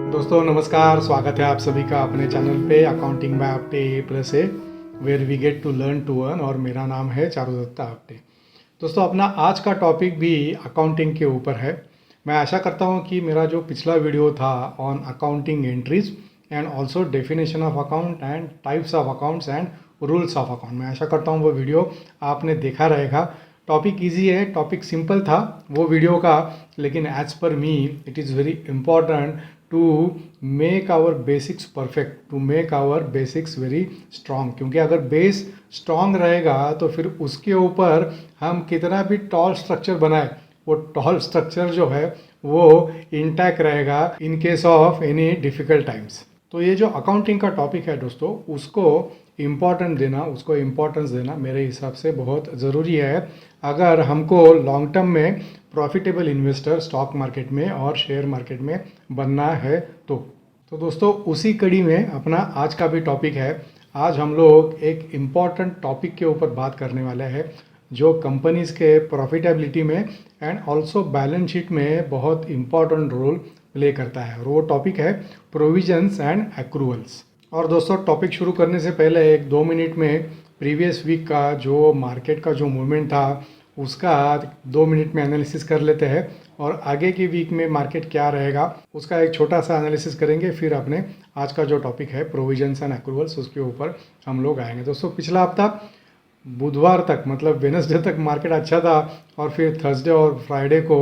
दोस्तों नमस्कार, स्वागत है आप सभी का अपने चैनल पे accounting by Apte A+A where we get to learn to earn. और मेरा नाम है चारुदत्ता आपटे। दोस्तों अपना आज का टॉपिक भी अकाउंटिंग के ऊपर है। मैं आशा करता हूँ कि मेरा जो पिछला वीडियो था on accounting entries and also definition of account and types of accounts and rules of account, मैं आशा करता हूँ वो वीडियो आपने देखा रहेगा। टॉपिक इजी है, टॉपिक सिंपल था वो वीडियो का, लेकिन as per me it is very important to make our basics perfect, to make our basics very strong. क्योंकि अगर बेस स्ट्रॉन्ग रहेगा तो फिर उसके ऊपर हम कितना भी टॉल स्ट्रक्चर बनाए, वो टॉल स्ट्रक्चर जो है वो इंटैक्ट रहेगा in case of any difficult times. तो ये जो अकाउंटिंग का टॉपिक है दोस्तों, उसको उसको इम्पोर्टेंस देना मेरे हिसाब से बहुत ज़रूरी है अगर हमको लॉन्ग टर्म में प्रॉफिटेबल इन्वेस्टर स्टॉक मार्केट में और शेयर मार्केट में बनना है। तो दोस्तों उसी कड़ी में अपना आज का भी टॉपिक है। आज हम लोग एक इम्पॉर्टेंट टॉपिक के ऊपर बात करने वाले हैं जो कंपनीज़ के प्रॉफिटेबिलिटी में एंड ऑल्सो बैलेंस शीट में बहुत इम्पॉर्टेंट रोल प्ले करता है। और वो टॉपिक है प्रोविजंस एंड एक्रूवल्स। और दोस्तों टॉपिक शुरू करने से पहले 1-2 मिनट में प्रीवियस वीक का जो मार्केट का जो मूवमेंट था उसका 2 मिनट में एनालिसिस कर लेते हैं और आगे की वीक में मार्केट क्या रहेगा उसका एक छोटा सा एनालिसिस करेंगे। फिर अपने आज का जो टॉपिक है प्रोविजंस एंड एक्रूवल्स उसके ऊपर हम लोग आएंगे। दोस्तों पिछला हफ्ता बुधवार तक मतलब वेडनेसडे तक मार्केट अच्छा था और फिर थर्सडे और फ्राइडे को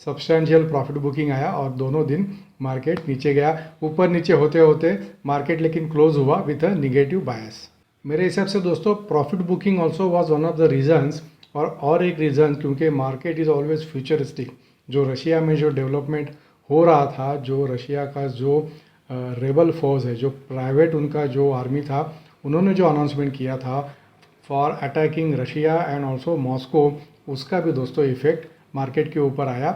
सब्सटेंशियल प्रॉफिट बुकिंग आया और दोनों दिन मार्केट नीचे गया। ऊपर नीचे होते होते मार्केट लेकिन क्लोज हुआ विथ अ निगेटिव बायस। मेरे हिसाब से दोस्तों profit booking also was one of the reasons. और एक रीज़न क्योंकि मार्केट इज़ ऑलवेज फ्यूचरिस्टिक। जो रशिया में जो डेवलपमेंट हो रहा था, जो रशिया का जो रेबल फोर्स है, जो प्राइवेट उनका जो आर्मी था, उन्होंने जो अनाउंसमेंट किया था for attacking Russia and also Moscow, उसका भी दोस्तों इफेक्ट मार्केट के ऊपर आया।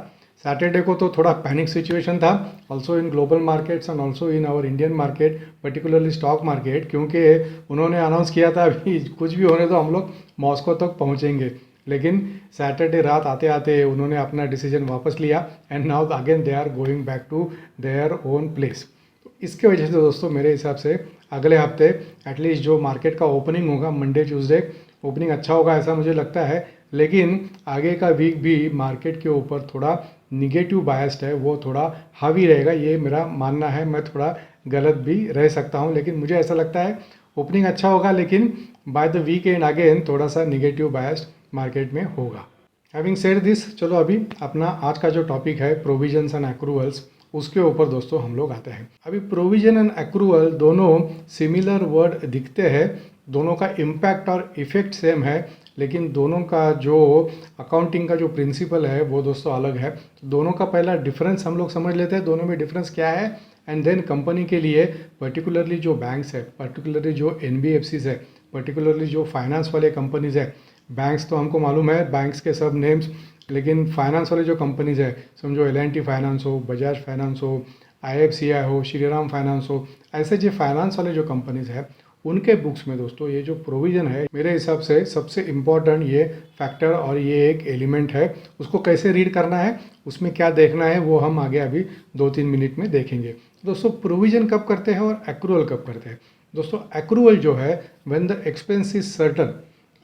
सैटरडे को तो थोड़ा पैनिक सिचुएशन था also in global markets and also in our Indian market, particularly stock market, क्योंकि उन्होंने अनाउंस किया था अभी कुछ भी होने तो हम लोग मॉस्को तक पहुंचेंगे। लेकिन सैटरडे रात आते आते उन्होंने अपना डिसीजन वापस लिया and now again they are going back to their own place. तो इसके वजह से दोस्तों मेरे हिसाब से अगले हफ्ते एटलीस्ट जो मार्केट का ओपनिंग होगा मंडे ट्यूसडे ओपनिंग अच्छा होगा ऐसा मुझे लगता है। लेकिन आगे का वीक भी मार्केट के ऊपर थोड़ा निगेटिव बायस्ड है, वो थोड़ा हावी रहेगा, ये मेरा मानना है। मैं थोड़ा गलत भी रह सकता हूँ लेकिन मुझे ऐसा लगता है ओपनिंग अच्छा होगा लेकिन by the weekend again थोड़ा सा निगेटिव बायस्ड मार्केट में होगा। हैविंग सेड दिस, चलो अभी अपना आज का जो टॉपिक है प्रोविजंस एंड एक्रूवल्स उसके ऊपर दोस्तों हम लोग आते हैं। अभी प्रोविजन एंड एक्रूवल दोनों सिमिलर वर्ड दिखते हैं, दोनों का इम्पैक्ट और इफेक्ट सेम है, लेकिन दोनों का जो अकाउंटिंग का जो प्रिंसिपल है वो दोस्तों अलग है। तो दोनों का पहला डिफरेंस हम लोग समझ लेते हैं, दोनों में डिफरेंस क्या है एंड देन कंपनी के लिए पर्टिकुलरली जो बैंक्स है, पर्टिकुलरली जो NBFCs है, पर्टिकुलरली जो फाइनेंस वाले कंपनीज है। बैंक्स तो हमको मालूम है बैंक्स के सब नेम्स, लेकिन फाइनेंस वाले जो कंपनीज है समझो L&T फाइनेंस हो, बजाज फाइनेंस हो, IFCI हो, श्रीराम फाइनेंस हो, ऐसे जो फाइनेंस वाले जो कंपनीज है उनके बुक्स में दोस्तों ये जो प्रोविज़न है मेरे हिसाब से सबसे इम्पॉर्टेंट ये फैक्टर और ये एक एलिमेंट है। उसको कैसे रीड करना है, उसमें क्या देखना है, वो हम आगे अभी 2-3 मिनट में देखेंगे। दोस्तों प्रोविज़न कब करते हैं और एक्रूवल कब करते हैं। दोस्तों एक्रूवल जो है when the expense is certain.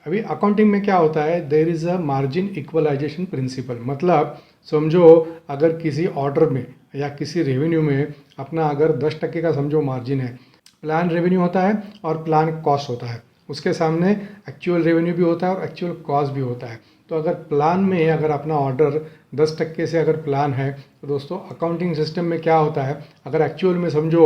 अभी अकाउंटिंग में क्या होता है, there is a margin equalisation principle. मतलब समझो अगर किसी ऑर्डर में या किसी रेवेन्यू में अपना अगर 10% का समझो मार्जिन है, प्लान रेवेन्यू होता है और प्लान कॉस्ट होता है, उसके सामने एक्चुअल रेवेन्यू भी होता है और एक्चुअल कॉस्ट भी होता है। तो अगर प्लान में अगर अपना ऑर्डर 10% से अगर प्लान है तो दोस्तों अकाउंटिंग सिस्टम में क्या होता है, अगर एक्चुअल में समझो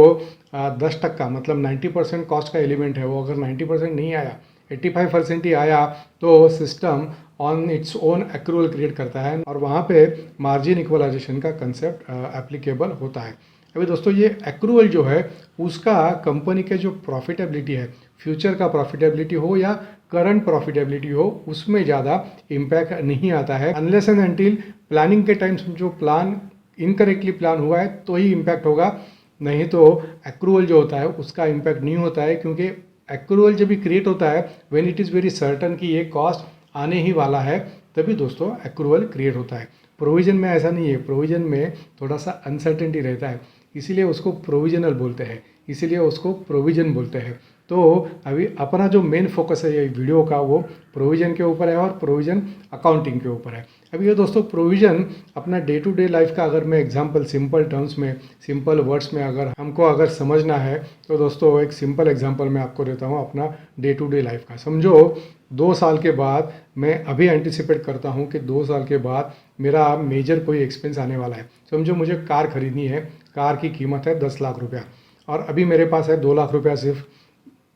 10% मतलब 90% कॉस्ट का एलिमेंट है, वो अगर 90% नहीं आया, 85% ही आया, तो system on its own accrual create करता है और वहाँ पे मार्जिन इक्वलाइजेशन का कंसेप्ट एप्लीकेबल होता है। अभी दोस्तों ये एक्रूवल जो है उसका कंपनी के जो प्रॉफिटेबिलिटी है, फ्यूचर का प्रॉफिटेबिलिटी हो या करंट प्रॉफिटेबिलिटी हो, उसमें ज़्यादा इम्पैक्ट नहीं आता है अनलेस एंड अनटिल प्लानिंग के टाइम जो प्लान इनकरेक्टली प्लान हुआ है तो ही इम्पैक्ट होगा, नहीं तो एक्रूवल जो होता है उसका इम्पैक्ट नहीं होता है। क्योंकि एक्रूवल जब भी क्रिएट होता है when it is very certain कि ये कॉस्ट आने ही वाला है, तभी दोस्तों एक्रूवल क्रिएट होता है। प्रोविज़न में ऐसा नहीं है, प्रोविज़न में थोड़ा सा अनसर्टेनिटी रहता है इसीलिए उसको प्रोविजनल बोलते हैं, इसीलिए उसको प्रोविज़न बोलते हैं। तो अभी अपना जो मेन फोकस है ये वीडियो का वो प्रोविज़न के ऊपर है और प्रोविज़न अकाउंटिंग के ऊपर है। अभी ये दोस्तों प्रोविज़न अपना डे टू डे लाइफ का अगर मैं एग्जांपल सिंपल टर्म्स में, सिंपल वर्ड्स में अगर समझना है तो दोस्तों एक सिंपल एग्जांपल मैं आपको देता हूँ अपना डे टू डे लाइफ का। समझो 2 साल के बाद मैं अभी एंटिसिपेट करता हूँ कि 2 साल के बाद मेरा मेजर कोई एक्सपेंस आने वाला है। समझो मुझे कार खरीदनी है, कार की कीमत है 10 लाख रुपया और अभी मेरे पास है 2 लाख रुपया सिर्फ।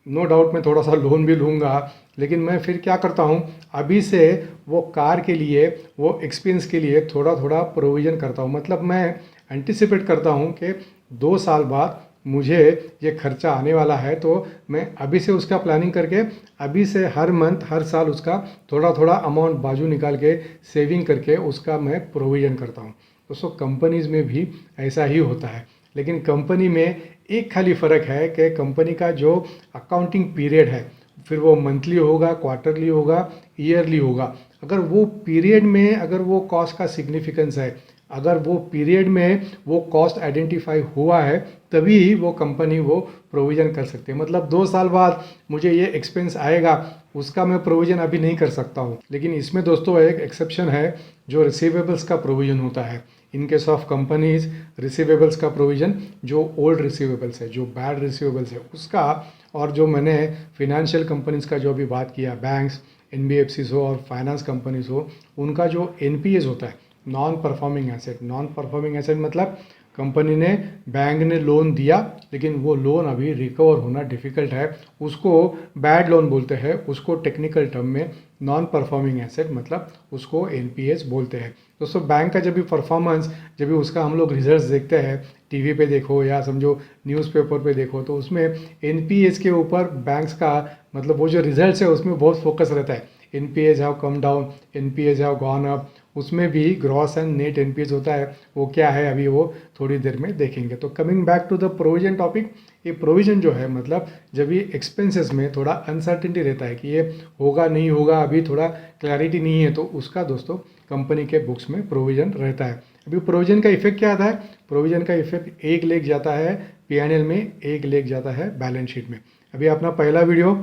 नो डाउट मैं थोड़ा सा लोन भी लूँगा, लेकिन मैं फिर क्या करता हूँ, अभी से वो कार के लिए, वो एक्सपेंस के लिए थोड़ा थोड़ा प्रोविज़न करता हूँ। मतलब मैं एंटिसिपेट करता हूँ कि 2 साल बाद मुझे ये खर्चा आने वाला है, तो मैं अभी से उसका प्लानिंग करके अभी से हर मंथ हर साल उसका थोड़ा थोड़ा अमाउंट बाजू निकाल के सेविंग करके उसका मैं प्रोविज़न करता हूँ। दोस्तों कंपनीज़ में भी ऐसा ही होता है, लेकिन कंपनी में एक खाली फ़र्क है कि कंपनी का जो अकाउंटिंग पीरियड है, फिर वो मंथली होगा, क्वार्टरली होगा, ईयरली होगा। अगर वो पीरियड में अगर वो कॉस्ट का सिग्निफिकेंस है, अगर वो पीरियड में वो कॉस्ट आइडेंटिफाई हुआ है, तभी वो कंपनी वो प्रोविज़न कर सकती है। मतलब 2 साल बाद मुझे ये एक्सपेंस आएगा, उसका मैं प्रोविज़न अभी नहीं कर सकता हूँ। लेकिन इसमें दोस्तों एक एक्सेप्शन है, जो रिसीवेबल्स का प्रोविज़न होता है। In case of companies receivables का प्रोविज़न, जो ओल्ड रिसीवेबल्स है, जो बैड रिसीवेबल्स है उसका, और जो मैंने फिनेंशियल कंपनीज का जो अभी बात किया, बैंक्स, एनबीएफसीज हो और फाइनेंस कंपनीज हो, उनका जो एनपीएस होता है, non performing asset. Non performing asset मतलब कंपनी ने, बैंक ने लोन दिया लेकिन वो लोन अभी रिकवर होना डिफ़िकल्ट है, उसको बैड लोन बोलते हैं। उसको टेक्निकल टर्म में नॉन परफॉर्मिंग एसेट मतलब उसको एनपीएस बोलते हैं। दोस्तों बैंक का जब भी परफॉर्मेंस, जब भी उसका हम लोग रिजल्ट्स देखते हैं, टीवी पे देखो या समझो न्यूज़पेपर पे देखो, तो उसमें एनपीएस के ऊपर बैंक्स का मतलब वो जो रिजल्ट्स है उसमें बहुत फोकस रहता है। NPS have come down, NPS have gone up. उसमें भी ग्रॉस एंड नेट एनपीएस होता है, वो क्या है अभी वो थोड़ी देर में देखेंगे। तो coming back to the provision topic, ये प्रोविजन जो है मतलब जब ये एक्सपेंसेस में थोड़ा अनसर्टिनिटी रहता है कि ये होगा नहीं होगा, अभी थोड़ा क्लैरिटी नहीं है, तो उसका दोस्तों कंपनी के बुक्स में प्रोविजन रहता है। अभी प्रोविजन का इफेक्ट क्या आता है? प्रोविजन का इफेक्ट एक लेख जाता है पीएनएल में, एक लेख जाता है बैलेंस शीट में। अभी अपना पहला video,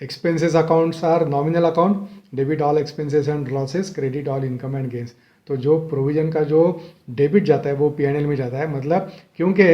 expenses accounts are nominal account, debit all expenses and losses, credit all income and gains. तो जो प्रोविजन का जो डेबिट जाता है वो पीएनएल में जाता है, मतलब क्योंकि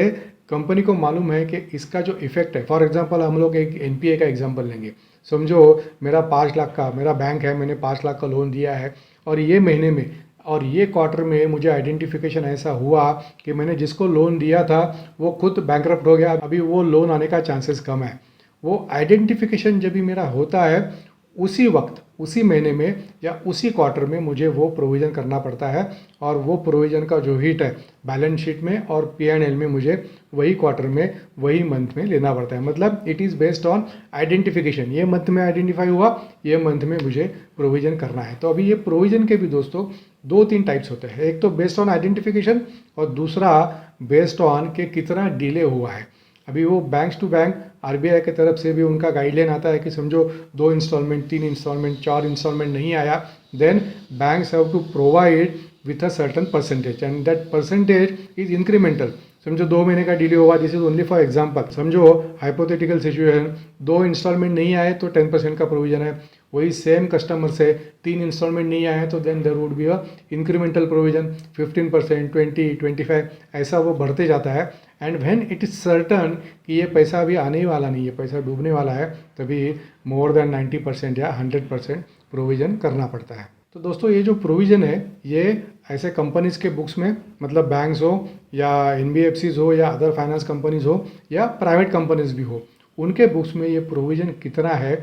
कंपनी को मालूम है कि इसका जो इफेक्ट है, फॉर एग्जांपल हम लोग एक एनपीए का एग्जांपल लेंगे। समझो मेरा 5 लाख का, मेरा बैंक है, मैंने 5 लाख का लोन दिया है और ये महीने में और ये क्वार्टर में मुझे आइडेंटिफिकेशन ऐसा हुआ कि मैंने जिसको लोन दिया था वो खुद बैंकरप्ट हो गया, अभी वो लोन आने का चांसेस कम है। वो आइडेंटिफिकेशन जब भी मेरा होता है उसी वक्त, उसी महीने में या उसी क्वार्टर में मुझे वो प्रोविज़न करना पड़ता है, और वो प्रोविज़न का जो हिट है बैलेंस शीट में और पीएनएल में मुझे वही क्वार्टर में, वही मंथ में लेना पड़ता है। मतलब it is based on identification. ये मंथ में आइडेंटिफाई हुआ, ये मंथ में मुझे प्रोविज़न करना है। तो अभी ये प्रोविज़न के भी दोस्तों 2-3 टाइप्स होते हैं। एक तो बेस्ड ऑन आइडेंटिफिकेशन और दूसरा बेस्ड ऑन के कितना डिले हुआ है। अभी वो बैंक्स टू बैंक, आरबीआई की तरफ से भी उनका गाइडलाइन आता है कि समझो 2 इंस्टॉलमेंट, 3 इंस्टॉलमेंट, 4 इंस्टॉलमेंट नहीं आया, then banks have to provide with a certain percentage and that percentage is incremental. समझो 2 महीने का डिले हुआ, this is only for example. समझो हाइपोथेटिकल सिचुएशन, 2 इंस्टॉलमेंट नहीं आए तो 10% का प्रोविजन है। वही सेम कस्टमर से 3 इंस्टॉलमेंट नहीं आए तो then there would be a incremental provision, 15%, 20, 25 ऐसा वो बढ़ते जाता है। And when it is certain कि ये पैसा अभी आने ही वाला नहीं है, पैसा डूबने वाला है, तभी मोर देन 90% या 100% प्रोविज़न करना पड़ता है। तो दोस्तों ये जो प्रोविज़न है ये ऐसे कंपनीज़ के बुक्स में, मतलब बैंक्स हो या एनबीएफसीज हो या अदर फाइनेंस कंपनीज हो या प्राइवेट कंपनीज भी हो, उनके बुक्स में ये प्रोविज़न कितना है,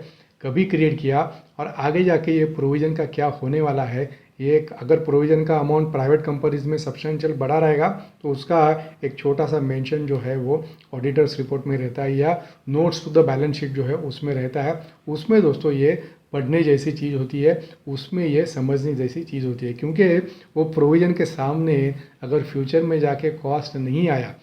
कभी क्रिएट किया और आगे जाके ये प्रोविज़न का क्या होने वाला है, ये अगर प्रोविज़न का अमाउंट प्राइवेट कंपनीज में सब्सटेंशियल बड़ा रहेगा तो उसका एक छोटा सा मेंशन जो है वो ऑडिटर्स रिपोर्ट में रहता है या notes to the balance sheet जो है उसमें रहता है। उसमें दोस्तों ये पढ़ने जैसी चीज़ होती है, उसमें ये समझने जैसी चीज़ होती है, क्योंकि वो प्रोविज़न के सामने अगर फ्यूचर में जाके कॉस्ट नहीं आया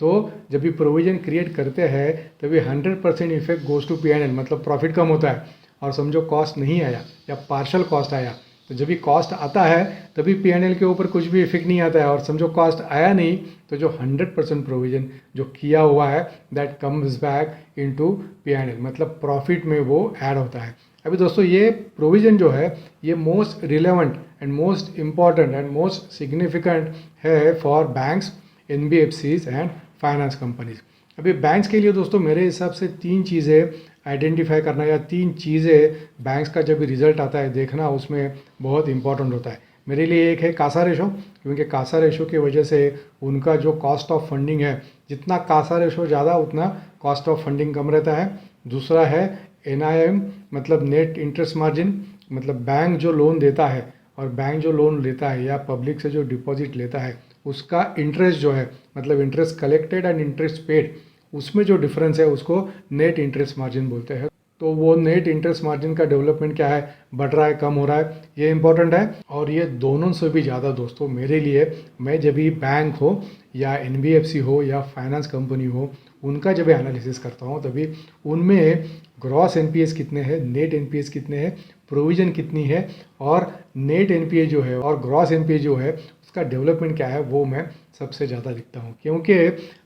तो जब भी प्रोविज़न क्रिएट करते हैं तभी 100% इफेक्ट गोज़ टू पीएनएल, मतलब प्रॉफिट कम होता है। और समझो कॉस्ट नहीं आया या पार्शल कॉस्ट आया तो जब भी कॉस्ट आता है तभी P&L के ऊपर कुछ भी इफेक्ट नहीं आता है, और समझो कॉस्ट आया नहीं तो जो 100% प्रोविजन जो किया हुआ है that comes back into P&L, मतलब प्रॉफिट में वो ऐड होता है। अभी दोस्तों ये प्रोविजन जो है ये most relevant and most important and most significant है for banks, NBFCs and finance companies. अभी बैंक्स के लिए दोस्तों मेरे हिसाब से 3 चीज़ें आइडेंटिफाई करना या 3 चीज़ें बैंक्स का जब भी रिजल्ट आता है देखना उसमें बहुत इंपॉर्टेंट होता है। मेरे लिए एक है कासा रेशो, क्योंकि कासा रेशो की वजह से उनका जो कॉस्ट ऑफ फंडिंग है, जितना कासा रेशो ज़्यादा उतना कॉस्ट ऑफ फंडिंग कम रहता है। दूसरा है NIM, मतलब नेट इंटरेस्ट मार्जिन, मतलब बैंक जो लोन देता है और बैंक जो लोन लेता है या पब्लिक से जो डिपॉजिट लेता है उसका इंटरेस्ट जो है, मतलब interest collected and interest paid, उसमें जो डिफरेंस है उसको नेट इंटरेस्ट मार्जिन बोलते हैं। तो वो नेट इंटरेस्ट मार्जिन का डेवलपमेंट क्या है, बढ़ रहा है कम हो रहा है, ये इंपॉर्टेंट है। और ये दोनों से भी ज़्यादा दोस्तों मेरे लिए, मैं जब भी बैंक हो या NBFC हो या फाइनेंस कंपनी हो उनका जब एनालिसिस करता हूँ तभी उनमें ग्रॉस NPAs कितने हैं, नेट NPAs कितने हैं, प्रोविज़न कितनी है और नेट NPA जो है और ग्रॉस NPA जो है उसका डेवलपमेंट क्या है, वो मैं सबसे ज़्यादा दिखता हूँ। क्योंकि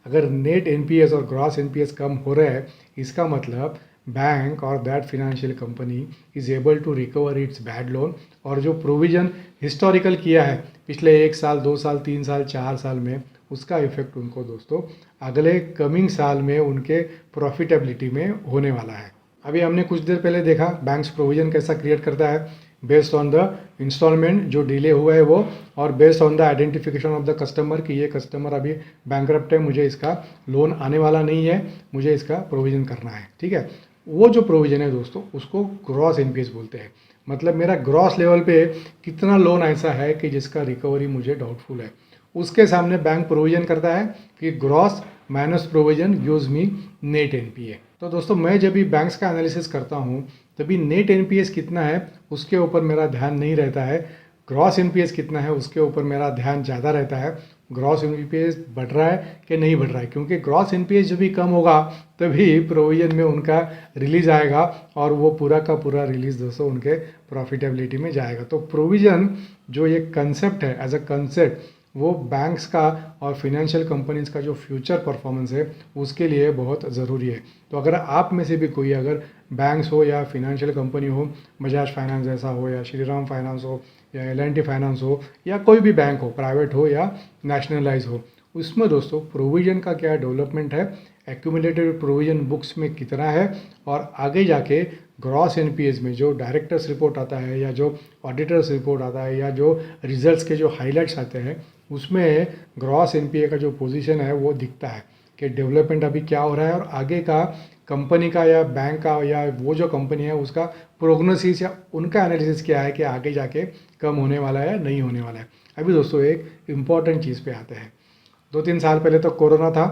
अगर नेट NPAs और ग्रॉस NPAs कम हो रहे हैं इसका मतलब बैंक और that financial company is able to recover its bad loan, और जो प्रोविज़न हिस्टोरिकल किया है पिछले 1 साल 2 साल 3 साल 4 साल में, उसका इफेक्ट उनको दोस्तों अगले कमिंग साल में उनके प्रॉफिटेबिलिटी में होने वाला है। अभी हमने कुछ देर पहले देखा बैंक्स प्रोविज़न कैसा क्रिएट करता है, बेस्ड ऑन द इंस्टॉलमेंट जो डिले हुआ है वो, और based on the identification of the customer कि ये कस्टमर अभी बैंकरप्ट है, मुझे इसका लोन आने वाला नहीं है, मुझे इसका प्रोविज़न करना है, ठीक है। वो जो प्रोविज़न है दोस्तों उसको ग्रॉस NPAs बोलते हैं। मतलब मेरा ग्रॉस लेवल पे कितना लोन ऐसा है कि जिसका रिकवरी मुझे डाउटफुल है, उसके सामने बैंक प्रोविज़न करता है कि gross minus provision gives me net NPA। तो दोस्तों मैं जब भी बैंक्स का एनालिसिस करता हूँ तभी नेट NPAs कितना है उसके ऊपर मेरा ध्यान नहीं रहता है, ग्रॉस NPAs कितना है उसके ऊपर मेरा ध्यान ज़्यादा रहता है। ग्रॉस NPAs बढ़ रहा है कि नहीं बढ़ रहा है, क्योंकि ग्रॉस NPAs जब भी कम होगा तभी प्रोविज़न में उनका रिलीज आएगा और वो पूरा का पूरा रिलीज दोस्तों उनके प्रॉफिटेबिलिटी में जाएगा। तो प्रोविज़न जो ये कंसेप्ट है एज अ कंसेप्ट वो बैंक्स का और फिनेंशियल कंपनीज का जो फ्यूचर परफॉर्मेंस है उसके लिए बहुत ज़रूरी है। तो अगर आप में से भी कोई अगर बैंक्स हो या फिनेंशियल कंपनी हो, बजाज फाइनेंस ऐसा हो या श्रीराम फाइनेंस हो या L&T फाइनेंस हो या कोई भी बैंक हो, प्राइवेट हो या नेशनलाइज हो, उसमें दोस्तों प्रोविज़न का क्या डेवलपमेंट है, एक्यूमुलेटेड प्रोविज़न बुक्स में कितना है, और आगे जाके ग्रॉस NPAs में जो डायरेक्टर्स रिपोर्ट आता है या जो ऑडिटर्स रिपोर्ट आता है या जो रिजल्ट्स के जो हाइलाइट्स आते हैं उसमें ग्रॉस NPA का जो पोजीशन है वो दिखता है कि डेवलपमेंट अभी क्या हो रहा है, और आगे का कंपनी का या बैंक का या वो जो कंपनी है उसका प्रोग्नोसिस या उनका एनालिसिस क्या है कि आगे जाके कम होने वाला है या नहीं होने वाला है। अभी दोस्तों एक इम्पॉर्टेंट चीज़ पे आते हैं। 2-3 साल पहले तो कोरोना था,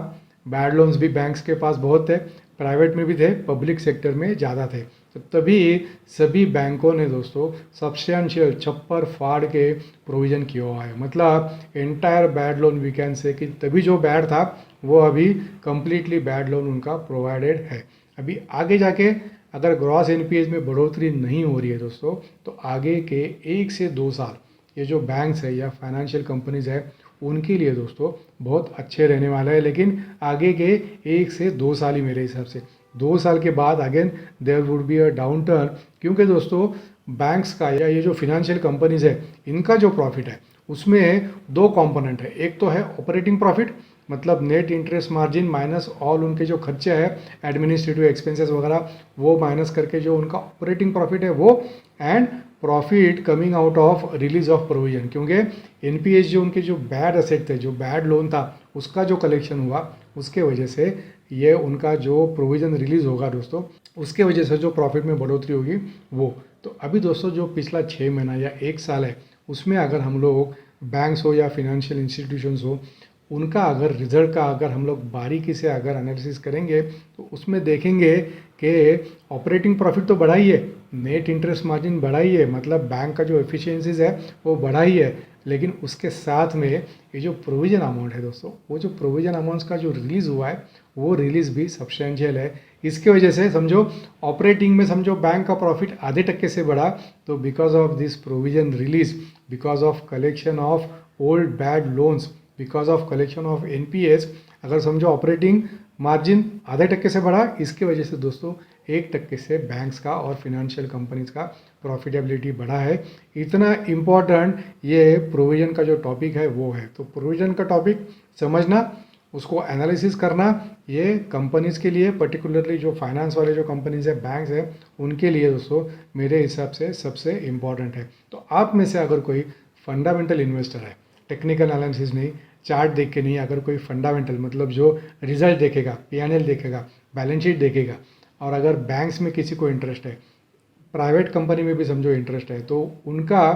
बैड लोन्स भी बैंक्स के पास बहुत थे, प्राइवेट में भी थे, पब्लिक सेक्टर में ज़्यादा थे। तो तभी सभी बैंकों ने दोस्तों सब्सटेंशियल छप्पर फाड़ के प्रोविज़न किया हुआ है, मतलब entire bad loan we can say कि तभी जो बैड था वो अभी कंप्लीटली बैड लोन उनका प्रोवाइडेड है। अभी आगे जाके अगर ग्रॉस NPAs में बढ़ोतरी नहीं हो रही है दोस्तों तो आगे के 1 से 2 साल ये जो बैंक्स है या फाइनेंशियल कंपनीज है उनके लिए दोस्तों बहुत अच्छे रहने वाला है। लेकिन आगे के 1 से 2 साल ही मेरे हिसाब से, 2 साल के बाद again there would be a downturn, क्योंकि दोस्तों बैंक्स का या ये जो फिनेंशियल कंपनीज है इनका जो प्रॉफिट है उसमें 2 कंपोनेंट है। एक तो है ऑपरेटिंग प्रॉफिट, मतलब net interest margin minus all उनके जो खर्चे हैं एडमिनिस्ट्रेटिव एक्सपेंसेस वगैरह वो माइनस करके जो उनका ऑपरेटिंग प्रॉफिट है वो, and profit coming out of release of provision, क्योंकि NPAs जो उनके जो बैड असेट थे, जो बैड लोन था उसका जो कलेक्शन हुआ उसके वजह से ये उनका जो प्रोविज़न रिलीज़ होगा दोस्तों उसके वजह से जो प्रॉफिट में बढ़ोतरी होगी वो। तो अभी दोस्तों जो पिछला 6 महीना या 1 साल है उसमें अगर हम लोग बैंक्स हो या फिनेंशियल इंस्टीट्यूशंस हो उनका अगर रिजल्ट का अगर हम लोग बारीकी से अगर एनालिसिस करेंगे तो उसमें देखेंगे कि ऑपरेटिंग प्रॉफिट तो बढ़ा ही है, नेट इंटरेस्ट मार्जिन बढ़ा ही है, मतलब बैंक का जो एफिशिएंसीज है वो बढ़ा ही है, लेकिन उसके साथ में ये जो प्रोविज़न अमाउंट है दोस्तों, वो जो प्रोविज़न अमाउंट्स का जो रिलीज़ हुआ है वो रिलीज़ भी सब्सटेंशियल है। इसके वजह से समझो ऑपरेटिंग में समझो बैंक का प्रॉफिट आधे टक्के से बढ़ा, तो because of this provision release, because of collection of old bad loans, because of collection of NPS, अगर समझो ऑपरेटिंग मार्जिन आधे टक्के से बढ़ा, इसके वजह से दोस्तों 1% से बैंक्स का और फिनेंशियल कंपनीज का प्रॉफिटेबिलिटी बढ़ा है। इतना इम्पॉर्टेंट ये प्रोविज़न का जो टॉपिक है वो है। तो प्रोविज़न का टॉपिक समझना, उसको एनालिसिस करना, ये कंपनीज़ के लिए पर्टिकुलरली जो फाइनेंस वाले जो कंपनीज़ है, बैंक्स हैं, उनके लिए दोस्तों मेरे हिसाब से सबसे इम्पॉर्टेंट है। तो आप में से अगर कोई फंडामेंटल इन्वेस्टर है, टेक्निकल एनालिसिस नहीं, चार्ट देख के नहीं, अगर कोई फंडामेंटल मतलब जो रिजल्ट देखेगा, पीएनएल देखेगा, बैलेंस शीट देखेगा, और अगर बैंक्स में किसी को इंटरेस्ट है, प्राइवेट कंपनी में भी समझो इंटरेस्ट है, तो उनका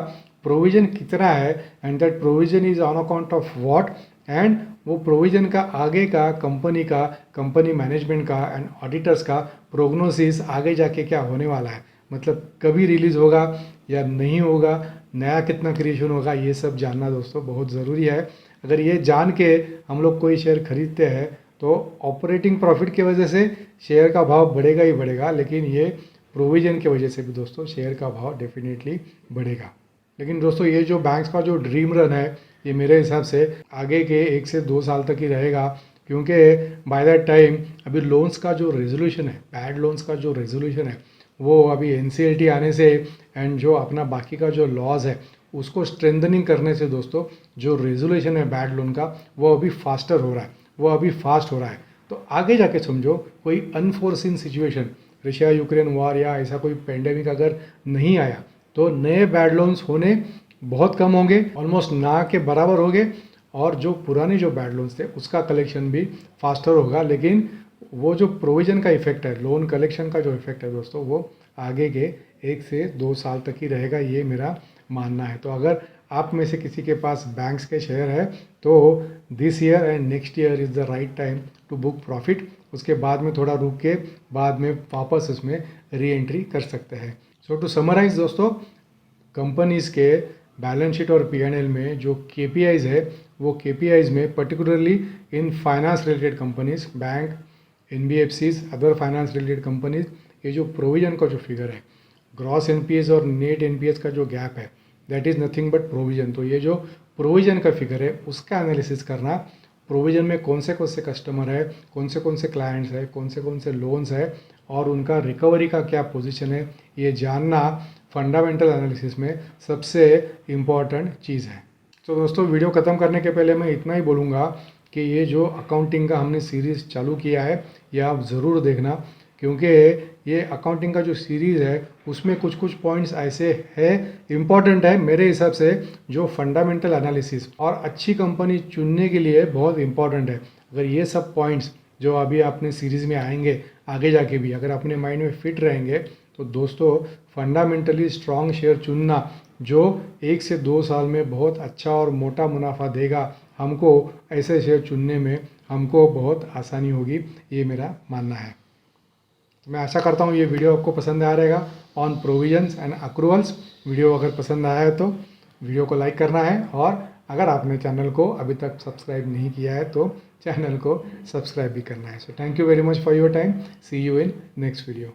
प्रोविज़न कितना है and that provision is on account of what, and वो प्रोविज़न का आगे का कंपनी मैनेजमेंट का एंड ऑडिटर्स का प्रोग्नोसिस आगे जाके क्या होने वाला है, मतलब कभी रिलीज़ होगा या नहीं होगा, नया कितना क्रिएशन होगा, ये सब जानना दोस्तों बहुत ज़रूरी है। अगर ये जान के हम लोग कोई शेयर खरीदते हैं तो ऑपरेटिंग प्रॉफिट की वजह से शेयर का भाव बढ़ेगा ही बढ़ेगा, लेकिन ये प्रोविज़न की वजह से भी दोस्तों शेयर का भाव डेफिनेटली बढ़ेगा। लेकिन दोस्तों ये जो बैंक्स का जो ड्रीम रन है, ये मेरे हिसाब से आगे के 1 से 2 साल तक ही रहेगा, क्योंकि बाय दैट टाइम अभी लोन्स का जो रेजोल्यूशन है, बैड लोन्स का जो रेजोल्यूशन है, वो अभी एनसीएलटी आने से एंड जो अपना बाकी का जो लॉज है उसको स्ट्रेंथनिंग करने से दोस्तों जो रेजोल्यूशन है बैड लोन का वो अभी फास्टर हो रहा है, वो अभी फास्ट हो रहा है। तो आगे जाके समझो कोई unforeseen situation, Russia Ukraine war या ऐसा कोई पेंडेमिक अगर नहीं आया, तो नए बैड लोन्स होने बहुत कम होंगे, ऑलमोस्ट ना के बराबर होंगे, और जो पुराने जो बैड लोन्स थे उसका कलेक्शन भी फास्टर होगा। लेकिन वो जो प्रोविज़न का इफेक्ट है, लोन कलेक्शन का जो इफेक्ट है दोस्तों, वो आगे के 1 से 2 साल तक ही रहेगा, ये मेरा मानना है। तो अगर आप में से किसी के पास बैंक्स के शेयर है तो this year and next year is the right time to book profit. उसके बाद में थोड़ा रुक के बाद में वापस उसमें री एंट्री कर सकते हैं। सो टू समराइज दोस्तों, कंपनीज़ के बैलेंस शीट और पीएनएल में जो केपीआईज है, वो केपीआईज में particularly in finance related companies, bank, NBFCs, other finance related companies, ये जो प्रोविज़न का जो फिगर है, ग्रॉस एनपीएस और नेट एनपीएस का जो गैप है, that is nothing but provision. तो ये जो प्रोविज़न का फिगर है उसका एनालिसिस करना, प्रोविज़न में कौन से कस्टमर है, कौन से क्लाइंट्स है, कौन से लोन्स है, और उनका रिकवरी का क्या पोजीशन है, ये जानना फंडामेंटल एनालिसिस में सबसे इम्पॉर्टेंट चीज़ है। तो दोस्तों वीडियो ख़त्म करने के पहले मैं इतना ही बोलूँगा कि ये जो अकाउंटिंग का हमने सीरीज़ चालू किया है ये आप ज़रूर देखना, क्योंकि ये अकाउंटिंग का जो सीरीज़ है उसमें कुछ पॉइंट्स ऐसे है इम्पॉर्टेंट है मेरे हिसाब से, जो फंडामेंटल एनालिसिस और अच्छी कंपनी चुनने के लिए बहुत इम्पॉर्टेंट है। अगर ये सब पॉइंट्स जो अभी आपने सीरीज़ में आएंगे आगे जाके भी अगर अपने माइंड में फिट रहेंगे, तो दोस्तों फंडामेंटली स्ट्रॉन्ग शेयर चुनना जो 1 से 2 साल में बहुत अच्छा और मोटा मुनाफा देगा हमको, ऐसे शेयर चुनने में हमको बहुत आसानी होगी, ये मेरा मानना है। तो मैं आशा करता हूँ ये वीडियो आपको पसंद आया रहेगा on provisions and accruals. Video अगर पसंद आया है तो वीडियो को लाइक करना है, और अगर आपने चैनल को अभी तक सब्सक्राइब नहीं किया है तो चैनल को सब्सक्राइब भी करना है। So thank you very much for your time, see you in next video.